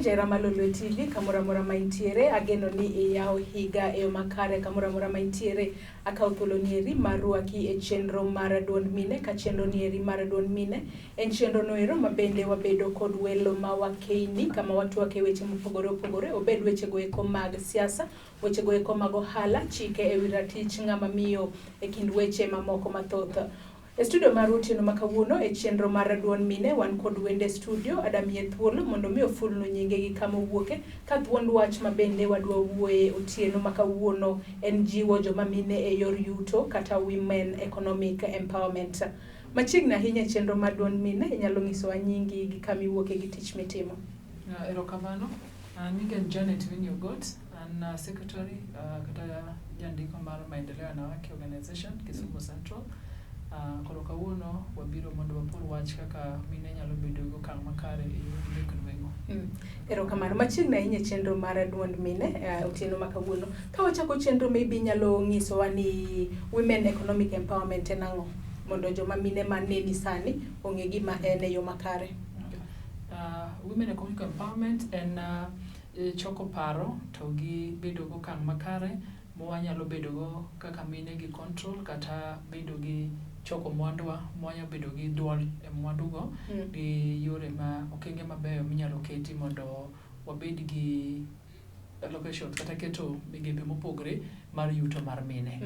Jera Malolwe TV, kamora mora maintiere, ageno ni yao higa makare kamora mora maintiere, akautolo nieri maruaki e chenro mar Duond mine, ka chenro nieri mar Duond mine, en chenro noero mabende wabedo kod welo mawakeini, kama Watwak e weche mopogore opogore, obed weche goeko mag siasa, weche goeko mag ohala, chike e wi ratich ng'ama miyo e kind weche mamoko mathoth. E studio mar otieno makawuono e chenro mar Duond mine wan kod wende studio adamiye thuolo mondo mi ofulno nyinge gi kama owuoke ka thuond wach mabende wadwa wuoye otieno makawuono en jiwo jomamine e yor yuto kata women economic empowerment. Machiegni ahinya e chenro mar Duond mine inyalo nyisowa nyingi gi kama iwuoke gi tich mitimo. Erokamano, Mikai Janet Winnie Ogot, an secretary kata jandiko mar Mar Maendeleo wanawake organization Kisumu Central. Koro kawuono wabiro mondo wapor wach kaka mine nyalo bedo go kang' makare e yor nweng'o. Erokamano, machiegni ahinya e chenro mar Duond mine otieno makawuono. Ka wachako chenro maybe nyalo nyisowa ni women economic empowerment en ang'o mondo joma mine maneni sani ong'e gima en e yo makare. Women economic empowerment en choko paro to gi bedo go kang' makare mwanyalo bedo go kaka mine gi control kata bedo gi choko mwandwa, mwanya bedo gi duol e mwandugo gi yore ma okenge mabeyo minyalo keti mondo wabed gi allocation kata keto migepe mopogore mar yuto mar mine.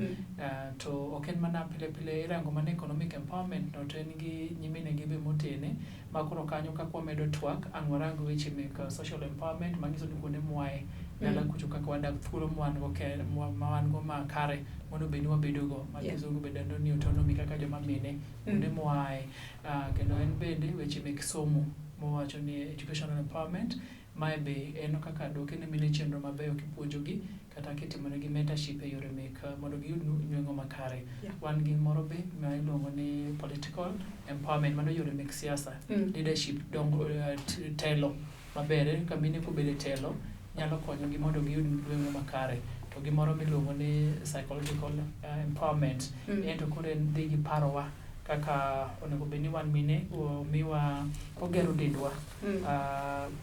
To ok en mana pile irango mana economic empowerment no, to en gi nyimine gi be motene makoro kanyo ka kwamedo twak ang' warango weche mek social empowerment manyiso ni kuonde mwae dala kucho kaka wadak thuolo mawango makare mondo bende wabedo go makizungu bedendo ni autonomy kaka joma mine kuonde mwae. Kendo en bende weche mek somo mowacho ni educational empowerment mae be en kaka doke ne mine chenro mabeyo kipuonjogi kata kitimonegi mentorship e yore mek mondo giyud nweng'o makare. Wan gi moro be ma iluongo ni political empowerment, mano yore mek siasa, leadership, dongo telo maber ka mine kobede telo nyalo konyogi mondo giyud nweng'o makare. To gimoro miluongo ni psychological empowerment, ento koro en dhi gi parowa kaka onego bed ni wan mine miwa ogero dendwa,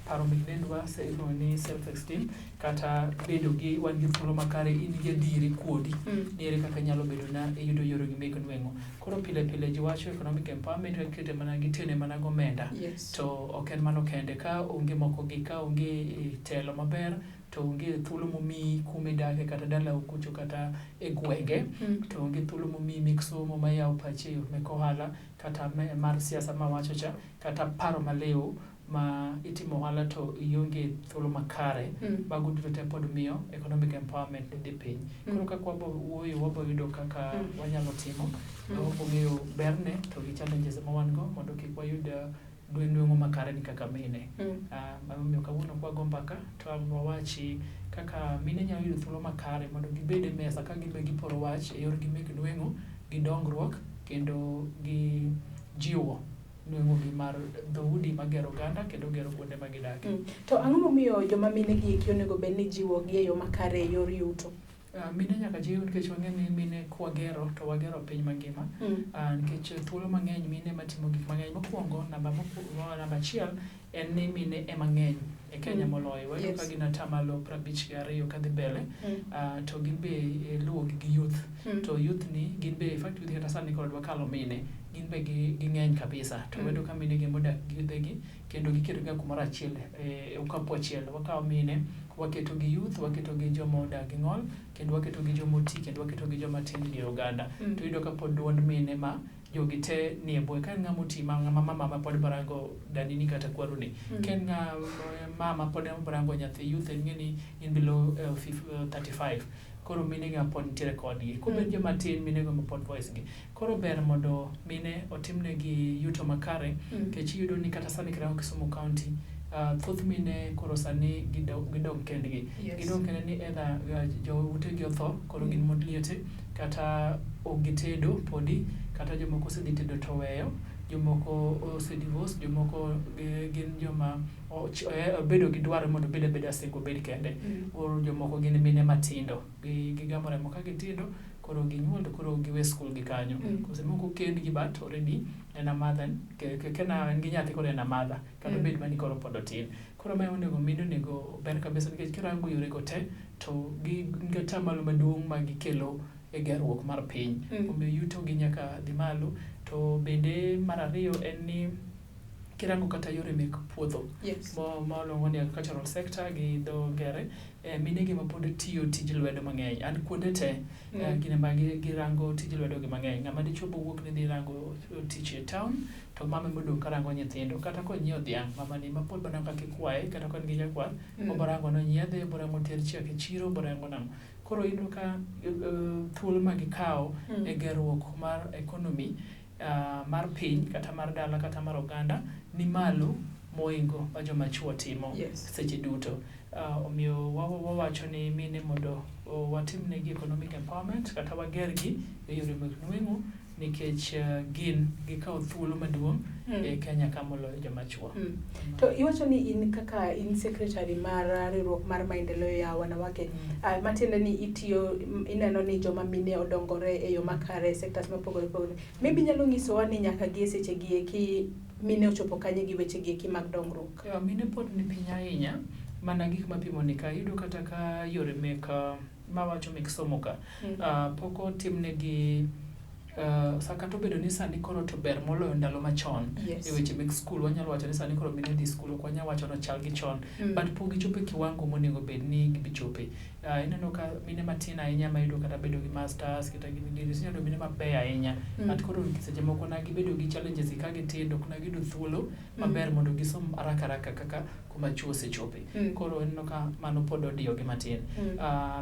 paro mek dendwa iluongo ni self esteem kata bedo gi wan gi thuolo makare, in gi adieri kuodi ni ere kaka nyalo bedo na yudo yoregi mek nweng'o. Koro pile ji wacho economic empowerment kete mana gitene mana gomenda, to ok en mano kende. Ka onge moko gi, ka onge telo maber to onge thuolo momiyi kumidake kata dala ukucho kata e gwenge, to onge thuolo momiyi mek somo mayawo pachi mek ohala kata mar siasa mawacho cha kata paro maleo ma itimo ohala to ionge thuolo makare, mago duto te pod miyo economic empowerment dhi piny. Koro kaka wuoyo wabo yudo kaka wanyalo timo, wabo ng'eyo berne to gi challenges ma wan go mondo kik wayud nweng'o makare ni kaka mine. Mamiyo kawuono kwago mbaka to wawachi kaka mine nyalo yudo thuolo makare mondo gibed e mesa ka gibe giporo wach e yor gi mek nweng'o gi dongruok kendo gi jiwo nweng'o gi mar dhoudi magero oganda kendo gero kuonde magidake. To ang'o momiyo joma mine gi onego bed ni jiwo gi e yo makare e yor yuto? Mine nyaka jiw nikech wang'e ni mine kwagero to wagero piny mangima, nikech thuolo mang'eny mine matimo gik mang'eny. Mokwongo namba achiel en ni mine ema ng'eny e Kenya moloyo, wayudo ka gin atamalo 52 kadhi mbele, to gin be luwo gi youth, to youth ni gin be in fact youth kata sani koro dwa kalo mine gin be ging'eny kabisa, to wayudo ka mine gi modak gi youthegi kendo giketo ga kumoro achiel e okapu achiel. Wakawo mine waketo gi youth, waketo gi joma odak gi ng'ol, kendo waketo gi joma oti, kendo waketo gi joma tin dier oganda. To iyudo ka pod duond mine ma jogi te ni e bwoye. Ka en ng'ama oti mama ma pod barango danini kata kwaruni, ka en mama pod barango nyathi, youth en ng'eni in below 35, koro mine ga pod nitiere kodgi. Kobed joma tin, mine go pod voice gi. Koro ber mondo mine otimnegi yuto makare, kech iyudo ni kata sani kirango Kisumu County, thoth mine koro sani gidong kendgi. Gidong kende ni either joutegi otho koro gin mod liete, kata ok gitedo podi, kata jomoko osedhi tedo to weyo, jomoko ose-divorce, jomoko gin joma bedo gi dwaro mondo beda single bed kende. Or jomoko gin mine matindo, gigamo remo ka gitindo, koro ginyuol to koro giwe skul gi kanyo. Kose moko kendgi but already en a mother, kena en gi nyathi koro en a mother, kata bed mani koro pod otin. Koro mae onego mine onego ber kabisa nikech kirango yore go te, to gin gi atamalo maduong' ma gikelo e gerruok mar piny. Omiyo yuto gi nyaka dhi malo. To bende mar ariyo en ni kirango kata yore mek puodho. Ma luongo ni agricultural sector gi dho ngere, mine gi ma pod tiyo tij lwedo mang'eny. An kuonde te gine ma girango tij lwedo gi mang'eny. Ng'ama dichuo bowuok ni dhi rango tich e town, to mama modong' karango nyithindo. Kata konyieo dhiang', mamani ma pod baneno kaka ikwaye, kata kon gi jakwath, oborango nonyiedhe, borango ter chak e chiro, borango nang'o. Koro iyudo ka thuolo ma gikawo e gerruok mar economy mar piny, kata mar dala, kata mar oganda, ni malo moingo ma joma chuo timo seche duto. Omiyo wawacho ni mine mondo watimnegi economic empowerment, kata wagergi e yore mag nweng'o, nikech gin gikawo thuolo maduong' e Kenya ka moloyo joma chuo. To iwacho ni in kaka in secretary mar riwruok mar maendeleo ya wanawake, matiende ni ineno ni jomamine odongore e yo makare, sectors mopogore. Maybe nyalo nyisowa ni nyaka gi seche gi eki mine ochopo kanye gi weche gi eki mag dongruok? Mine pod ni piny ahinya, mana gik mapimo ni ka iyudo kata ka yore mek mawacho mek somo ka. Poko timnegi kata obedo ni sani koro to ber moloyo ndalo machon. E weche mek skul wanyalo wacho ni sani koro mine dhi skul, ok wanyal wacho ni chal gi chon. But pok gichopo e kiwango monego bed ni gichope. Ineno ka mine matin ahinya ma yudo kata bedo gi masters, kata gin degrees, ineno mine mabeyo ahinya. But koro seche moko na gibedo gi challenges ka gitindo, ok na giyudo thuolo maber mondo gisom haraka kaka kuma chuo osechope. Koro ineno ka mano pod odiyo gi matin.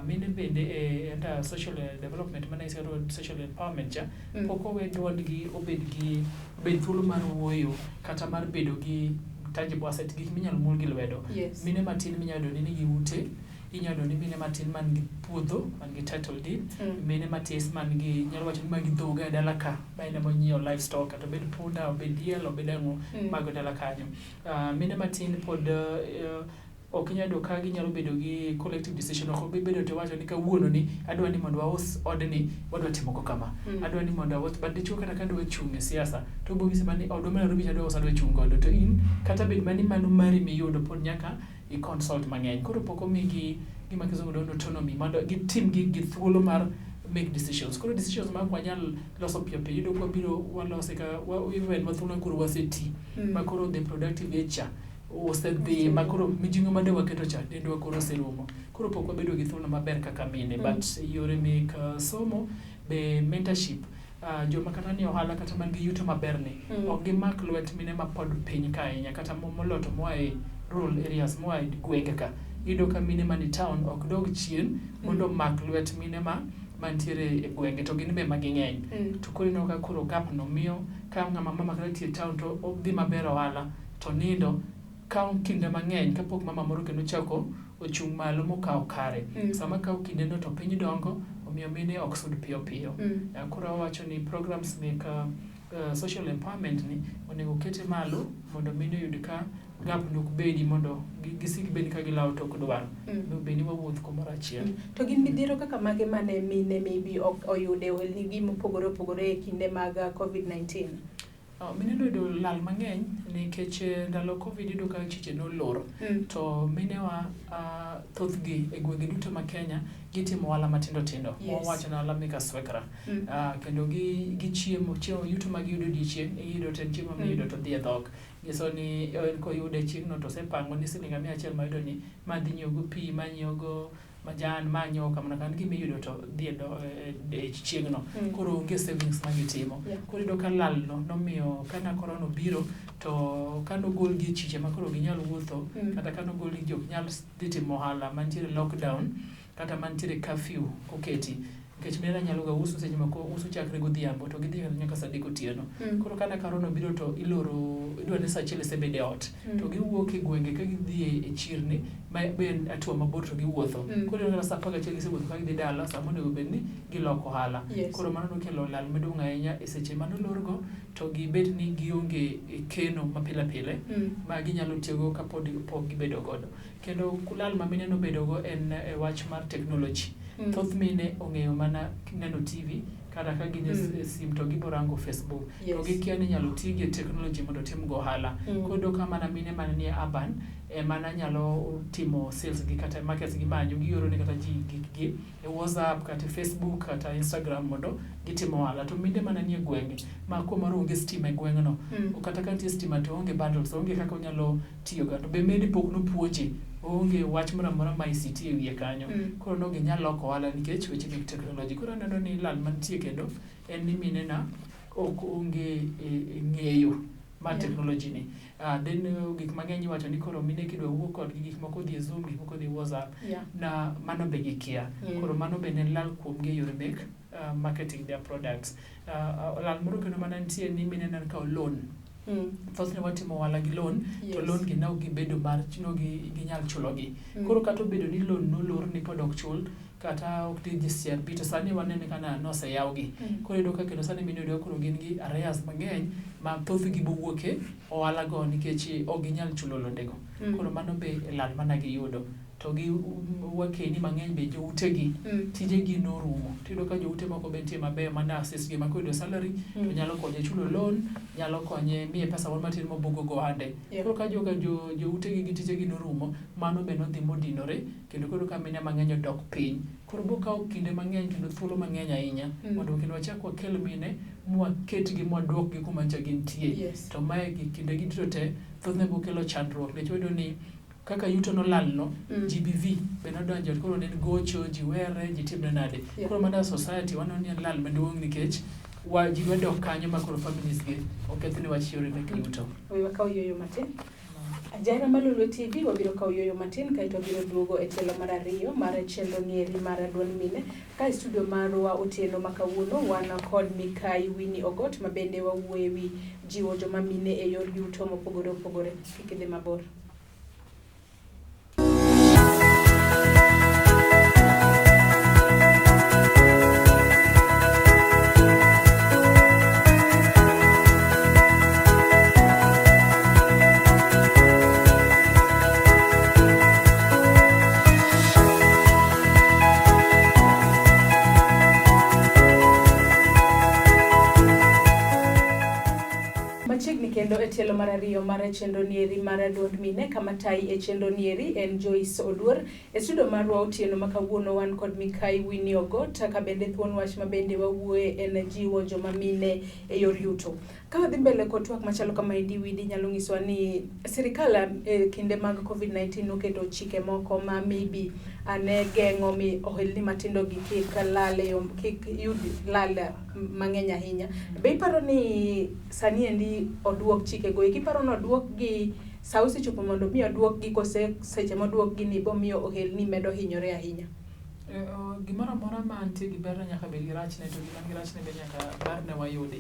Mine bende enta social development, mana isero social empowerment cha, pok owe duondgi obed thuolo mar wuoyo, kata mar bedo gi tangible asset, gik minyalo mul gi lwedo. Mine matin minyalo ni nigi ute, inyalo ni mine matin man gi puodho, man gi title deed, mine matis man gi, nyalo wacho ni man gi dhoga e dala ka, ma ene monyiewo livestock, kata obed punda, obed diel, obed ang'o, mago dala kanyo. Mine matin pod ok inyalo ka ginyalo bedo gi collective decision, ok bedo to wacho ni kawuono ni adwa ni mondo aus odni, wadwa timo go kama, adwa ni mondo aus, but dichuo kata ka dwa chung e siasa, to bo mise mani odwa mana rubi adwa us adwa chung godo, to in kata bed mani mano mari miyudo pod nyaka i consult mang'eny. Koro pok omigi gima kizungu dendo autonomy, mondo gitim gi thuolo mar make decisions. Koro decisions ma wanyal loso piyo yudo kwa biro walose ka even mathuolo koro waseti, ma koro the productive age osedhi, ma koro mijing'o made waketo cha dendwa koro oserumo. Koro pok wabedo gi thuolo maber kaka mine, but yore mek somo be mentorship, joma kata ni ohala kata man gi yuto maber ni, ok gimak lwet mine ma pod piny ka ahinya, kata moloto moa e rural areas, moa e gwenge ka. Iyudo ka mine man e town ok dog chien mondo mak lwet mine mantiere e gwenge, to gin be maging'eny. To koro ineno ka koro gap no miyo ka ng'ama mama kata tie town to odhi maber ohala, to nindo kawo kinde mang'eny kapok mama moro kendo chako ochung' malo mokawo kare. Sama kawo kinde no to piny dongo, omiyo mine ok sud piyo. Koro wawacho ni programs mek social empowerment ni onego kete malo mondo mine oyud ka gap nok bedi, mondo gisik bedi ka gilawo tok dwaro. Bedi wawuoth kumoro achiel. To gin midhiero kaka mage mane mine maybe ok oyude ohelni mopogore e kinde mag COVID-19? Mine noyudo lal mang'eny nikech ndalo Covid iyudo ka chiche nolor. To mine wa thothgi e gwenge duto ma Kenya gitimo ohala matindo. Wawacho na ohala mek aswekra. Kendo gichiemo yuto ma giyudo odiechieng', iyudo to en chiemo miyudo to dhi e dhok. Nyiso ni koyude chieng'no to osepango ni siling 100 mayudo ni madhi nyiewogo pi, manyiewogo majan, manyo kamano kan gimiyudo to dhi e chieng'no. Koro onge savings ma gitimo. Koro iyudo ka lal no nomiyo kana korona obiro, to kanogol gi chiche ma koro ginyal wuotho, kata kanogol gi jok nyal dhi timo ohala, mantiere lockdown, kata mantiere curfew oketi, nikech mine nyalo ga uso seche moko uso chakre godhiambo to gidhi nyaka saa 3 otieno. Koro kana karono biro to iloro idwa ni saa achiel isebede ot to giwuok e gwenge ka gidhi e chirni ma ben atua mabor to giwuotho. Koro nyaka saa 11 gisewuotho ka gidhi dala sama onego bed ni giloko ohala. Koro mano nokelo lal maduong' ahinya e seche manolorgo to gibed ni gionge keno mapile pile ma ginyalo tiyogo kapod pok gibedo godo. Kendo lal ma mine nobedogo en wach mar technology. Thoth mine ong'eyo mana neno TV kata ka gin e sim to giborango Facebook. To gikia ni nyalo ti gi technology mondo tim go ohala. Koro kamana mine man nie urban mana nyalo timo sales gi kata markets gi manyo gioro ne kata ji gikgi e WhatsApp kata Facebook kata Instagram mondo gitimo ohala. To mine mana nie gwenge ma komaro onge stima e gweng'no kata ka nitie stima to onge bundles onge kaka onyalo tiyo ga to be mede pok nopuonje onge wach moro amora ma ICT e wiye kanyo. Koro no ginyalo loko ohala nikech weche mag technology. Koro aneno ni lal mantie kendo en ni mine na ok onge ng'eyo mar technology ni. Then gik mang'eny iwacho ni koro mine kidwa wuok kodgi gik moko dhi e Zoom, gik moko dhi WhatsApp na mano be gikia. Koro mano be en lal kuomgi e yore mek marketing their products. Lal moro kendo mana nitie ni mine na kao loan. Thothne watimo ohala gi loan to loan gi ne ok gibedo mar ginyal chulogi. Koro kata obedo ni loan nolor ni pod ok chul kata ok dhi CRB to sani wanene kana noseyawgi. Koro iyudo ka kendo sani mine yudo koro gin gi arrears mang'eny ma thothgi bowuoke ohala go nikech ok ginyal chulo londego. Koro mano be lal mana giyudo. To gi wakeni mang'eny be joutegi tijegi norumo. Tiyudo ka joute moko be nitie mabeyo mana assist gi makoyudo salary to nyalo konye chulo loan, nyalo konye miye pesa moro matin mobogo go ande. Koro ka joutegi gi tijegi norumo, mano be nodhi modinore kendo koro ka mine mang'eny odok piny. Koro bokawo kinde mang'eny kendo thuolo mang'eny ahinya mondo kendo wachak wakel mine mwaketgi mwadwokgi kuma ncha gintie. To mae kinde gi duto te thothne bokelo chandruok nikech wayudo ni kaka yuto nolalno, GBV be nodonjo koro ne gocho, ji were, ji timne nade. Koro mana society waneno ni en lal maduong' nikech ji dok kanyo ma koro families gi okethne wach yore mek yuto. Wakaw yoyo matin. Ajara malulu TV wabiro kaw yoyo matin kaito biro duogo e telo mar ariyo mar chenro nieri mar Duond Mine ka studio marwa otieno makawuono wana kod Mikai Winnie Ogot ma bende wawuoye wi jiwo jomamine e yor yuto mopogore opogore. Kik idhi mabor. Kendo e telo mar ariyo mar chenro nieri mar Duond Mine kama tai e chenro nieri en Joyce Oduor. E studio marwa otieno makawuono wan kod Mikai Winnie Ogot ka bende thuon wach ma bende wawuoye en jiwo jomamine e yor yuto. Ka wadhi mbele kod twak machalo kama widi nyalo nyisowa ni sirikal kinde mag COVID-19 noketo chike moko ma maybe ane geng'o mi ohelni matindo gi kik yud lal mang'eny ahinya. Be iparo ni sani endi oduok chike go ikiparo no oduok gi sausi chopo mondo mi oduok gi kose seche moduok gi ni bo miyo ohelni medo hinyore ahinya? Gimoro amora ma nitie gi ber nyaka bed gi rachne to gima gi rachne be nyaka ber ne wayudi.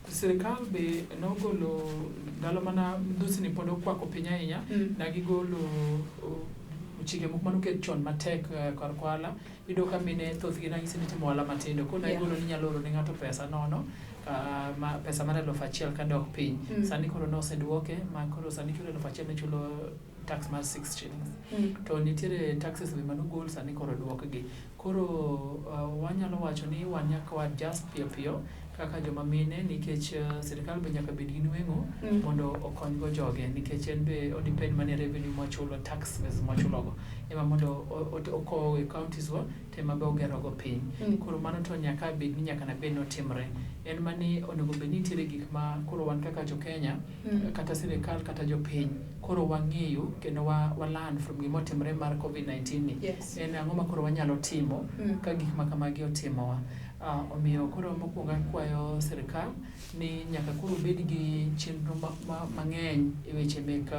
Sirikal be nogolo ndalo mana dusni pod okwako piny ahinya na gigolo chike moko manoket chon matek kar ohala. Iyudo ka mine thothgi nanyisi ni timo ohala matindo koro nagigolo ni nyalo oro ne ng'ato pesa nono pesa mar 1,000 kadok piny. Sani koro noseduoke ma koro sani chulo 1,000 ne chulo tax mar 6 shillings. To nitiere taxes be manogol sani koro duokgi. Koro wanyalo wacho ni wan nyaka wa just piyo kaka jomamine nikech sirikal be nyaka bed gi nweng'o mondo okony go joge nikech en be odepend mane revenue mochulo taxes mochulogo ema mondo okowo e counties wa tema be ogero go piny. Koro mano to nyaka bed ni nyaka na bed notimre. En mani onego bed ni nitiere gik ma koro wan kaka jo Kenya kata sirikal kata jopiny koro wang'eyo kendo wa learn from gimotimre mar COVID-19 ni. En ang'o ma koro wanyalo timo ka gik ma kamagi otimowa. Omiyo koro mokwongo kwayo sirikal ni nyaka koro bed gi chenro mang'eny e weche mek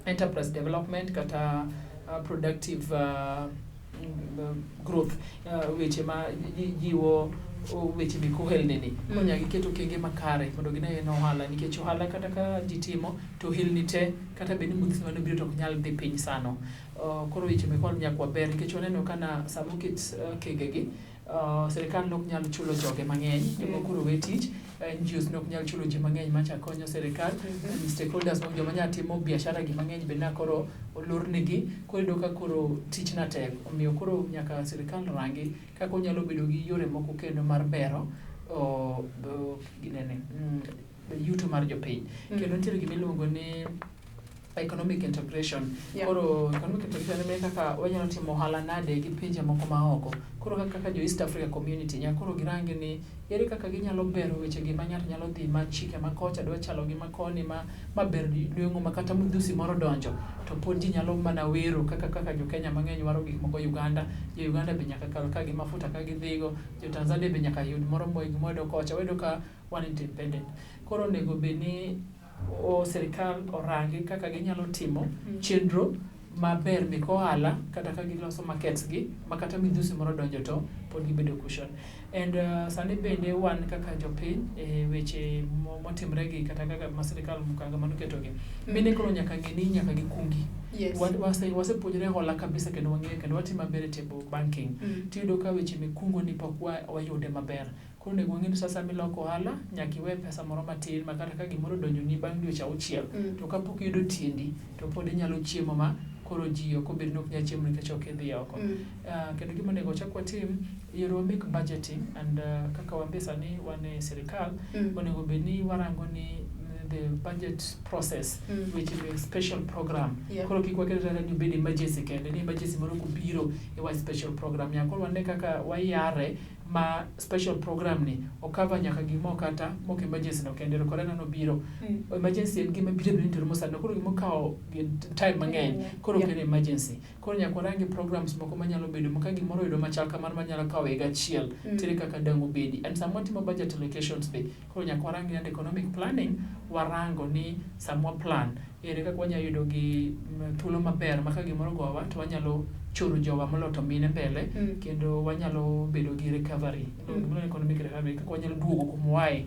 enterprise development kata productive growth, weche ma jiwo weche mek ohelni koro nyaka giketo okenge makare mondo gine en ohala, nikech ohala kata ka ji timo to ohelni te kata bed ni modhis mano biro to ok nyal dhi piny sano. Koro weche mek ohala nyaka waber, nikech waneno kana sama oket kegegi, sirikal nok nyal chulo joge mang'eny, joma koro we tich, NGOs nok nyal chulo ji mang'eny macha konyo sirikal, stakeholders joma nyalo timo biashara gi mang'eny bende koro olornegi, koro iyudo ka koro tich na tek. Omiyo koro nyaka sirikal rangi kaka onyalo bedo gi yore moko kendo mar bero yuto mar jopiny. Kendo nitiere gima iluongo ni economic integration. Koro economic integration en kaka wanyalo timo ohala nade gi pinje moko maoko. Koro kaka jo East Africa community nyaka koro girangi ni ere kaka ginyalo bero weche gi ma ng'ato nyalo dhi ma chike ma kocha dwa chalo gi ma koni ma ber nweng'o ma kata modhusi moro donjo to pod ji nyalo mana wero kaka jo Kenya mang'eny waro gik moko Uganda. Jo Uganda be nyaka kal ka gi mafuta ka gidhigo, jo Tanzania be nyaka yud moro moyudo kocha, wedo ka one independent. Koro onego bed ni sirikal orangi kaka ginyalo timo chenro maber mek ohala, kata ka giloso markets gi ma kata midhusi moro donjo to pod gibedo cushion. And sani bende wan kaka jopiny weche motimre gi kata kaka ma sirikal mukanga mano keto gi bende koro nyaka ng'e ni nyaka gikungi. Wasepuonjre hola kabisa kendo wang'eyo kendo watimo maber e table banking. Tiyudo ka weche mikungo ni pok wayude maber. Koro onego wang'e ni sasa miloko ohala nyaka iwe pesa moro matin ma kata ka gimoro donjoni bang' dweche 6 to kapok iyudo tiendi to pod inyalo chiemo ma koro ji ok obed ni ok nyal chiemo nikech ok idhi oko. Kendo gima onego chak watim, yore wa make budgeting and kaka wan be sani wan e sirikal, onego bed ni warango ni the budget process, which is a special program. Koro kik waket ni bed emergency kende, ni emergency moro kubiro e wa special program. Nyaka koro wane kaka wayare ma special program ni okava nyaka gimo kata mok emergency no kende. Korona no biro. Emergency en gima biro biro mosano. Koro gimo kao time mang'eny. Koro kene emergency. Koro nyaka warangi programs moko manyalo bedo maka gimoro yudo machal kamano manyalo kawo higa achiel. Tere kaka dango bedi. And sama timo budget allocations be. Koro nyaka warangi and economic planning warango ni samwa plan. Ere kaka wanyalo yudo gi thuolo maber maka gimoro gowa to wanyalo choro jowa moloto mine mbele kendo wanyalo bedo gi recovery. Economic recovery kaka wanyalo duogo kumwae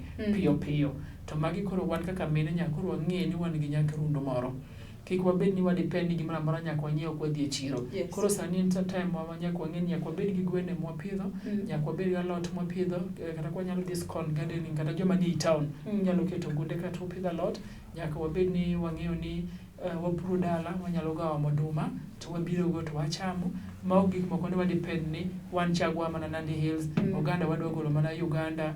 piyo. To magi koro wan kaka mine nyaka koro wang'e ni wan gi nyakrundo moro. Kik wabed ni wadepend gi gimoro amora nyaka wanyiew kwa dhi e chiro. Koro sani en time wa nyaka wang'e ni nyaka wabed gi gwende mwapidho, nyaka wabed gi alot mwapidho, kata kwa nyalo dhi corn gardening kata joma ni town nyalo keto gunde kata upidho alot, nyaka wabed ni wang'eyo ni wapuro dala, wanyalo gawa moduma to wabiro go to wachamo, ma ok gik moko ni wadepend ni wan chagwa mana Nandi Hills, Uganda wadwa golo mana Uganda,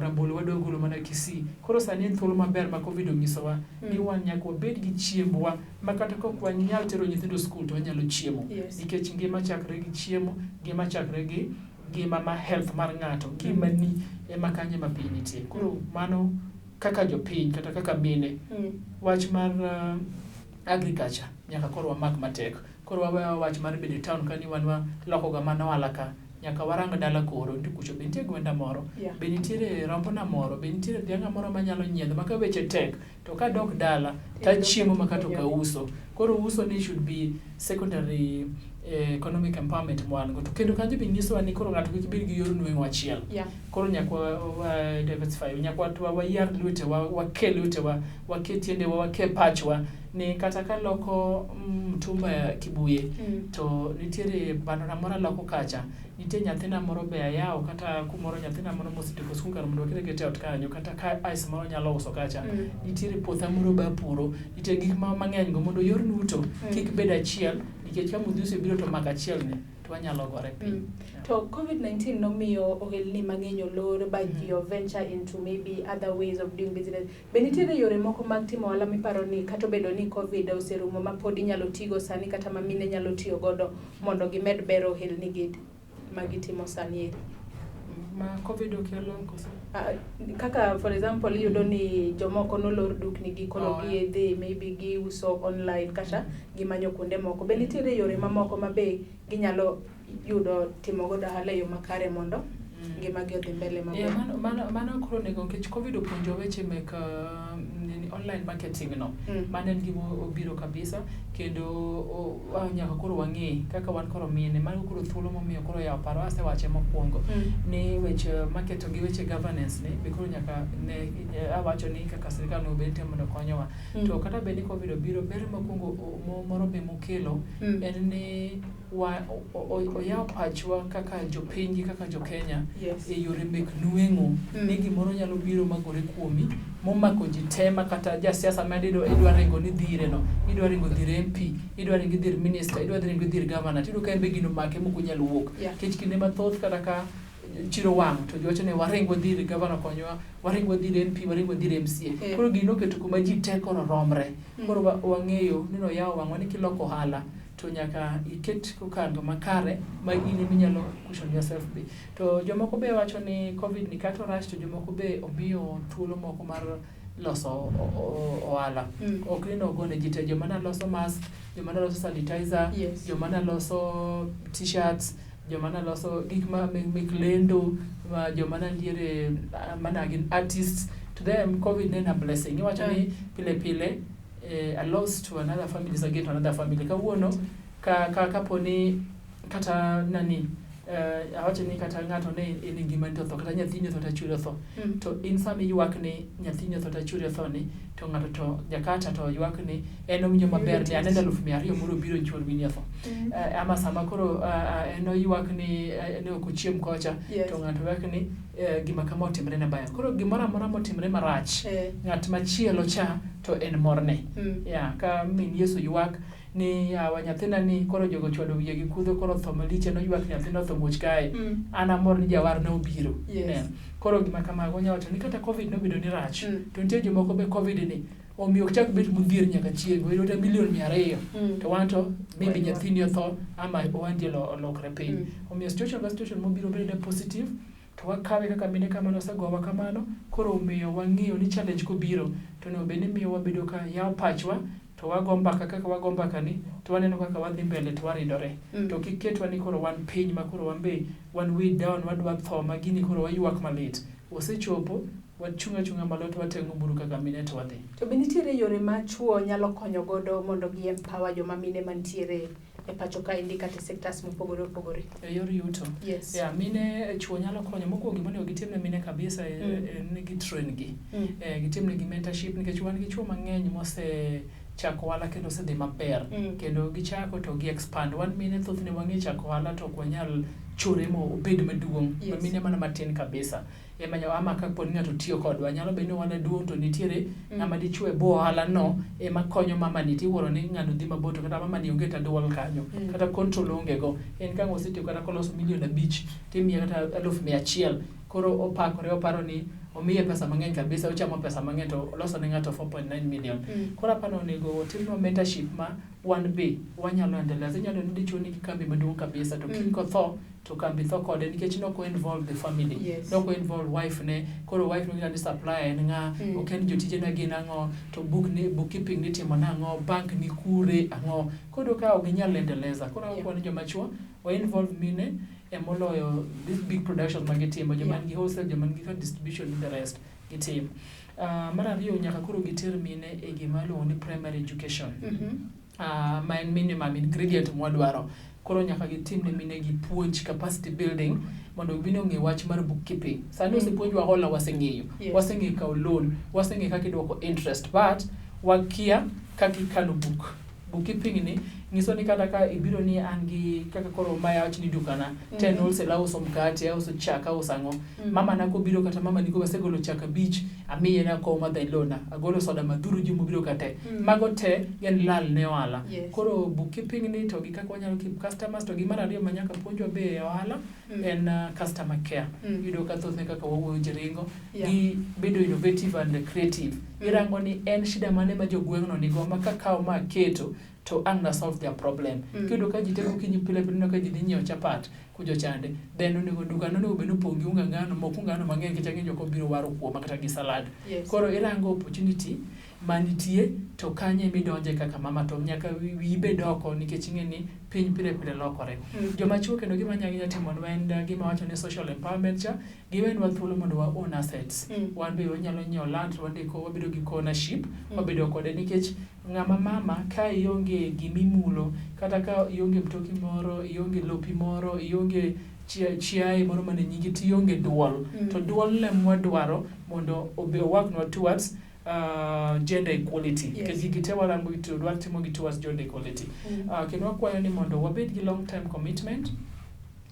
Rabolo wadwa golo mana Kisii. Koro sani en thuolo maber ma Covid onyisowa ni wan nyaka wabed gi chiembwa ma kata kok wanyal tero nyithindo skul to wanyalo chiemo. Nikech ngima chakre gi chiemo, ngima chakre gi ngima ma health mar ng'ato, ngima ni ema kanye ma piny nitie. Koro mano kaka jopiny kata kaka mine, wach mar agriculture nyaka koro wamak matek. Koro wawewa wach mar bedo town kani wan loko ga mana ohala ka. Nyaka warang dala koro ndikucho be nitie gwenda moro, be nitiere rombona moro, be nitiere dhianga moro manyalo nyiedho maka weche tek to ka dok dala ta chiemo makato ka uso. Koro uso ni should be secondary economic empowerment mwan go to kendo kanyo be nyisowa ni koro ng'ato kik bed gi yor nweng'o achiel. Koro nyaka wa diversify, nyaka wayar lwetewa, wakel lwetewa, waket tiendewa, wake pachwa ni kata ka loko mtumba Kibuye to nitiere bandora moro loko kacha, nitie nyathina moro be ayawo kata kumoro nyathina moro mosetieko skul kar mondo wakete kete ot kanyo kata ka ice moro nyalo uso kacha, nitiere puotha moro ba puro, nitiere gik mang'eny go mondo yor nuto kik bed achiel, nikech ka mudhusi biro to mak achiel ne to wanyalo gore piny. To COVID-19 nomiyo ohelni mang'eny olor but you venture into maybe other ways of doing business. Be nitiere yore moko mag timo ohala miparo ni kata bedo ni Covid oserumo ma pod inyalo tigo sani kata ma mine nyalo tiyo godo mondo gimed bero ohelni gi magitimo sani? Ma Covid okelo koso? Kaka for example iyudo ni jomoko nolor dukni gi koro giedhi maybe gi uso online kata gimanyo kuonde moko. Be nitiere yore mamoko ma be ginyalo yudo timo godo ohala yo makare mondo ngima gi odhi mbele maber? Mano koro nego nikech Covid opuonjo weche mek online marketing no mane en gima obiro kabisa kendo nyaka koro wang'e kaka wan koro mine mano koro thuolo momiyo koro yawo paro asewache mokwongo ni weche marketo gi weche governance ni be koro nyaka ne awacho ni kaka sirikal no bende mondo konyowa to kata bende covid obiro ber mokwongo moro be mokelo en ni oyawo pachwa kaka jopiny kaka jokenya e yore mek nweng'o ni gimoro nyalo biro magore kuomi momako ji tema kata jasiasa idwa ringo ni dhire no idwa ringo dhire MP idwa ringo dhire minister idwa ringo dhire governor tido ka embe gino make moko nyalo wuok kech kinde mathoth kata ka chiro wang' to jowacho ne waringo dhire governor konyowa waringo dhire MP waringo dhire MCA koro gino keto kuma ji teko romre koro wang'eyo ni no yawo wang'wa ni kiloko ohala to nyaka iket kokando makare ma in minyalo cushion yourself be to jomoko be wacho ni covid ni kato rush to jomoko be omiyo thuolo moko mar loso ohala ok ni nogone ji te joma naloso mask joma naloso sanitizer joma naloso t-shirts joma naloso gik ma mek lendo joma nantiere mana gin artists to them covid ne na blessing iwacho ni pile pile a loss to another family is a gain to another family kawuono kaponi kata nani awacho ni kata ng'ato ne en gima to tho kata nyathini tho ta chwire tho to in sami ywak ni nyathini tho ta chwire tho ni to ng'ato to jakata to ywak ni en ominyo maber ni anenda 200,000 moro biro chwor mini tho ama sama koro en ywak ni ne okuchiem kocha to ng'ato ywak ni gima kama otimre na baya koro gimora mora motimre marach ng'at machielo cha to en morne ka min Yesu ywak ni yawa nyathina ni koro jogo chwado wiye gi kudho koro tho maliche no ywak nyathina tho much kae ana mor ni jawar na obiro koro gima kamago nyawacho ni kata covid no bedo ni rach to nitie jomoko be covid ni omiyo ok chak bet modhier nyaka chieng oyudo milion 200 to wanto maybe nyathini otho ama owandi olokre piny omiyo situation mobiro bedo positive to wakawe kaka mine kamano osegowa kamano koro omiyo wang'iyo ni challenge kobiro to no bende miyo wabedo ka yawo pachwa to wago mbaka kaka wago mbaka ni to waneno kaka wadhi mbele to waridore to kiketwa ni koro wan piny ma koro wambe one way down wadwa tho magini koro waywak malit osechopo wachunga malo to watengo buru kaka mine to wadhi to be nitiere yore ma chuo nyalo konyo godo mondo gi empower joma mine mantiere e pacho ka indi kata sectors mopogore opogore e yor yuto mine chuo nyalo konyo mokwongo gima onego gitimne mine kabisa ni gitrain gi gitimne gi mentorship nikech wan gi chuo mang'eny mose chako ohala kendo osedhi maber kendo gichako to gi expand wan mine thothne wang'e chako ohala to ok wanyal chore mo obed maduong' mine mana matin kabisa ama kapo ni ng'ato tiyo kodwa nyalo bedo ni ohala duong' to nitiere ng'ama dichwo e bo ohala no ema konyo mama ni tiwuoro ni ng'ano dhi maboto kata mama ni onge ta duol kanyo kata control onge go en kang' osetiyo kata koloso 500,000 timiye kata 100,000 koro opakore oparo ni omiye pesa mang'eny kabisa ochamo pesa mang'eny to oloso ne ng'ato 4.9 million koro apano onego timno mentorship ma wan be wanyalo endeleza inyalo ni dichwo nigi kambi maduong' kabisa to kiny kotho to kambi tho kode nikech noko involve the family noko involve wife ne koro wife no ni supplier en ng'a ok en jotije na gin ang'o to bookkeeping ni timo nang'o bank ni kure ang'o koro ka ok ginyal endeleza koro kwani joma chuo wa involve mine emoloyo this big production magitimo joma ngi wholesale joma ngi distribution in the rest gitim mar ariyo nyaka koro giter mine e gima luongo ni primary education ma en minimum ingredient mwadwaro koro nyaka gitimne mine gi puonj capacity building mondo gibine ong'e wach mar bookkeeping sani osepuonjwa hola waseng'eyo waseng'e kawo loan waseng'e kaka idwoko interest but wakia kaka ikano bookkeeping ni ngiso ni kata ka ibiro ni an gi kaka koro maya wach ni dukana 10 wholesale auso mkate auso chaka auso ang'o mama na kobiro kata mama ni ko wasegolo chaka beach amiye na ko madha ilona agolo soda madhuru ji mobiro kate mago te gen lal ne ohala koro bookkeeping ni to gi kaka wanyalo keep customers to gi mar ariyo manyaka puonjwa be e ohala en customer care yudo ka thothne kaka wawuoyo jiringo gi bedo innovative and creative irango ni en shida mane ma jogweng'no nigo ma kakao ma keto to ang na solve their problem kido ka jiteko kinyi pile pile ka jidhi nyiewo chapat kujo chande then onego duka no beno pongi unga ngano moko ngano mang'eny kicha ng'injo ko biro waro kuoma kata gi salad koro irango opportunity manitie to kanye midonje kaka mama to nyaka wiyi bed oko nikech ing'e ni piny pile pile lokore. Joma chuo kendo gima nyalo timo en gima wacho ni social empowerment cha, giwenwa thuolo mondo wa own assets. Wan be wanyalo nyiewo land, wandiko, wabedo gi ownership, wabedo kode nikech ng'ama mama ka ionge gimimulo, kata ka ionge mtoki moro, ionge lopi moro, ionge chiaye moro mane nyingi, tionge duol. To duol le mwadwaro mondo owaknwa towards gender equality. Because gite warango to dwar timo gi towards gender equality. Kendo wakwayo ni mondo wabed gi long term commitment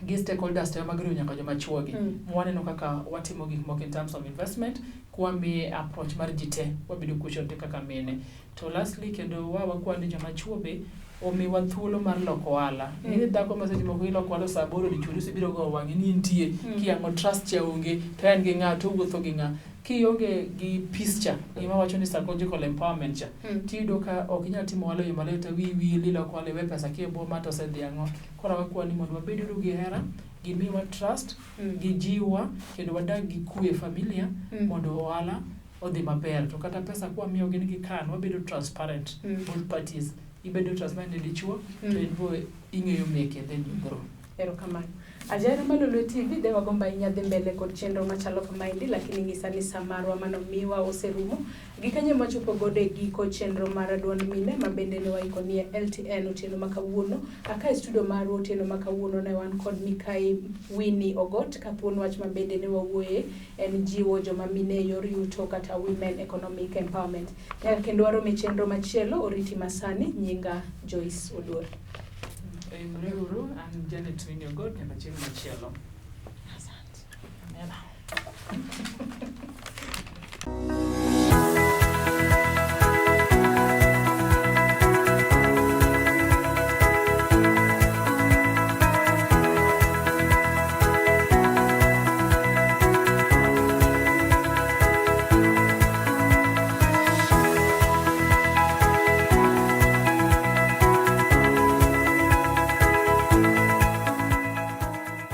gi stakeholders te magriwo nyaka joma chuo gi. Mwaneno kaka watimo gik moko in terms of investment, kwami approach mar jite wabedo kucho te kaka mine. To lastly kendo wakwayo ni joma chuo be omiwa thuolo mar loko ohala. Ni dhako ma seche moko iloko ohala saa 8 dichuo sibiro go wang'e ni nitie kiyango trust cha onge to en gi ng'a to wuotho gi ng'a. Kionge gi peace cha, gima wacho ni psychological empowerment cha, tiyudo ka ok inyal timo ohala yo maler to wi lilo kwale we pesa kiebo ma to sedhi ang'o. Koro wakwani mondo wabedo gi hera, gimiwa trust, gi jiwa kendo wadag gi kwe familia mondo ohala odhi maber. To kata pesa kwa miyo gin gi kan, wabedo transparent both parties. Ibedo transparent ne dichuo, to en bo ing'eyo meke then you grow. Erokamano. Ajara Malolo TV de wagomba inyadhi mbele kod chenro machalo kamaendi, lakini ng'isa ni samarwa mano miwa oserumo. Gikanye machopo gode giko chenro mar Duond Mine ma bende ne waiko ni LTN otieno makawuono. Aka studio maru otieno makawuono ne wan kod Mikai Winnie Ogot, kapuon wach ma bende ne wawuoye en JIWO, jomamine, yor YUTO kata women economic empowerment. Kendo warome chenro machielo oriti masani, nyinga Joyce Oduor. And Janet Winnie Ogot, and a child. Asante.